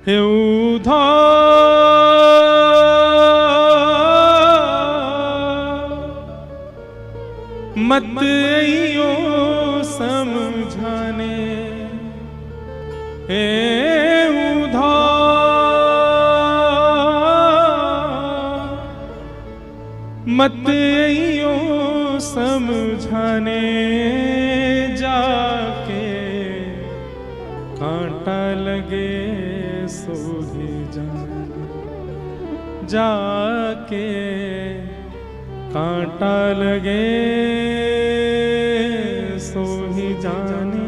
हे उद्धव मत आइयो समझाने, हे उद्धव मत आइयो समझाने, जाके कांटा लगे सो ही जाने, जाके कांटा लगे सो ही जाने।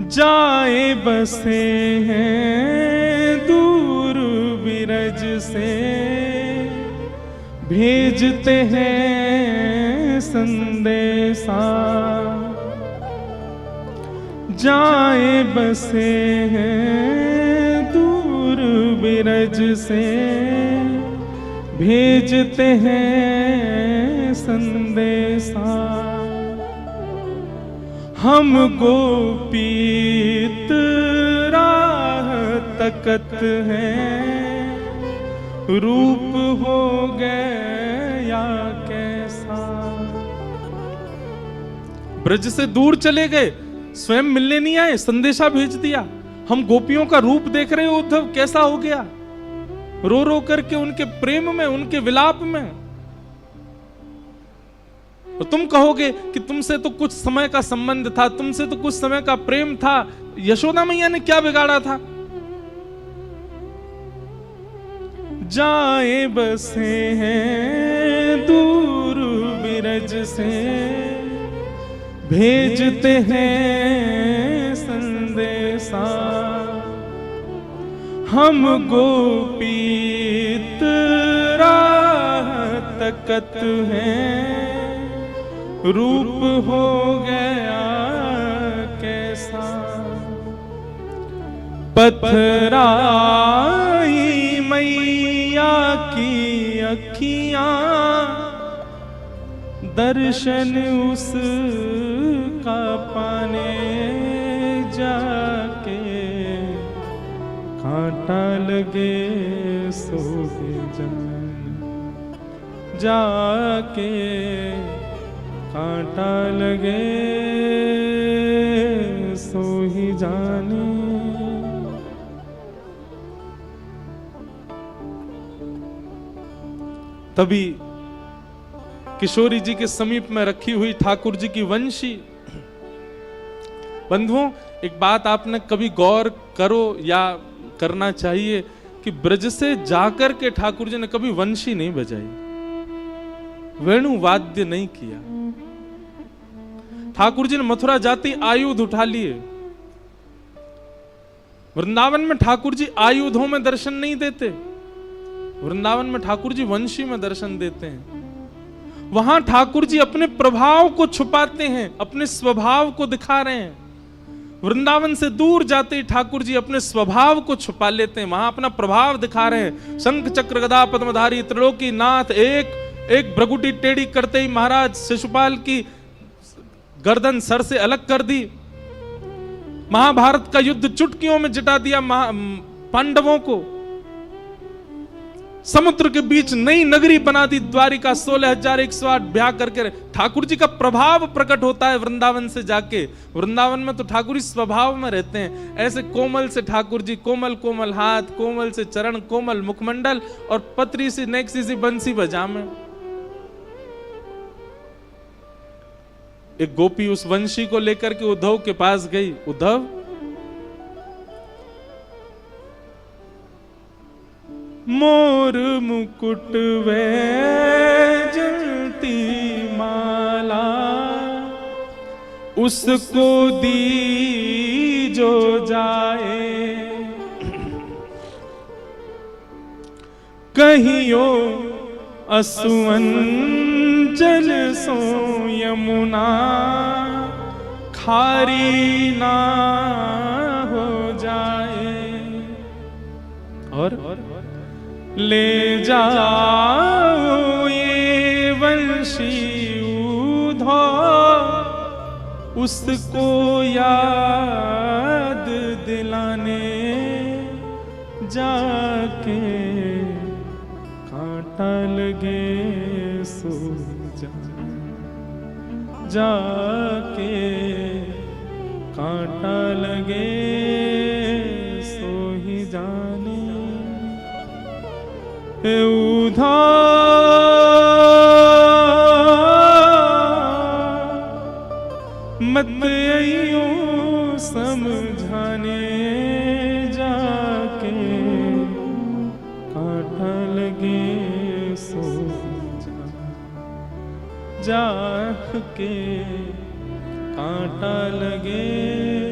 जाए बसे हैं दूर बिरज से, भेजते हैं संदेशा, जाए बसे हैं दूर बिरज से, भेजते हैं संदेशा। हम गोपीत राह तकत हैं, रूप हो गया कैसा। ब्रज से दूर चले गए, स्वयं मिलने नहीं आए, संदेशा भेज दिया। हम गोपियों का रूप देख रहे हो उद्धव, कैसा हो गया, रो रो करके उनके प्रेम में, उनके विलाप में। तो तुम कहोगे कि तुमसे तो कुछ समय का संबंध था, तुमसे तो कुछ समय का प्रेम था, यशोदा मैया ने क्या बिगाड़ा था। जाए बसे हैं दूर बिरज से, भेजते हैं संदेशा। हम गोपीत राह तकत हैं, रूप हो गया कैसा। पथराई मैया की अखियां, दर्शन उसका पाने, जाके कांटा लगे सो ही जाने, जाके कांटा लगे सो ही जाने। तभी किशोरी जी के समीप में रखी हुई ठाकुर जी की वंशी। बंधुओं, एक बात आपने कभी गौर करो या करना चाहिए कि ब्रज से जाकर के ठाकुर जी ने कभी वंशी नहीं बजाई, वेणु वाद्य नहीं किया। ठाकुर जी ने मथुरा जाती आयुध उठा लिए। वृंदावन में ठाकुर जी आयुधों में दर्शन नहीं देते, वृंदावन में ठाकुर जी वंशी में दर्शन देते हैं। वहां ठाकुर जी अपने प्रभाव को छुपाते हैं, अपने स्वभाव को दिखा रहे हैं। वृंदावन से दूर जाते ही ठाकुर जी अपने स्वभाव को छुपा लेते हैं, वहां अपना प्रभाव दिखा रहे हैं। शंख चक्र गदा पद्मधारी त्रिलोकी नाथ, एक भ्रगुटी टेढ़ी करते ही महाराज शिशुपाल की गर्दन सर से अलग कर दी। महाभारत का युद्ध चुटकियों में जिता दिया पांडवों को। समुद्र के बीच नई नगरी बना दी द्वारिका, 16,108 ब्याह करके। ठाकुर जी का प्रभाव प्रकट होता है वृंदावन से जाके। वृंदावन में तो ठाकुर जी स्वभाव में रहते हैं। ऐसे कोमल से ठाकुर जी, कोमल कोमल हाथ, कोमल से चरण, कोमल मुखमंडल और पतरी सी नेक्सी सी बंसी बजामे। एक गोपी उस वंशी को लेकर के उद्धव के पास गई। उद्धव, मोर मुकुट वैजयंती माला, उसको दी जो जाए, कहियो असुवन जल सो यमुना, खारी ना हो जाए। और ले जाओ ये वंशी उसको याद दिलाने जाके कांटा लगे सो जाके कांटा लगे सो ही जाने मत आइयो समझाने जाके कांटा लगे सो जाके कांटा लगे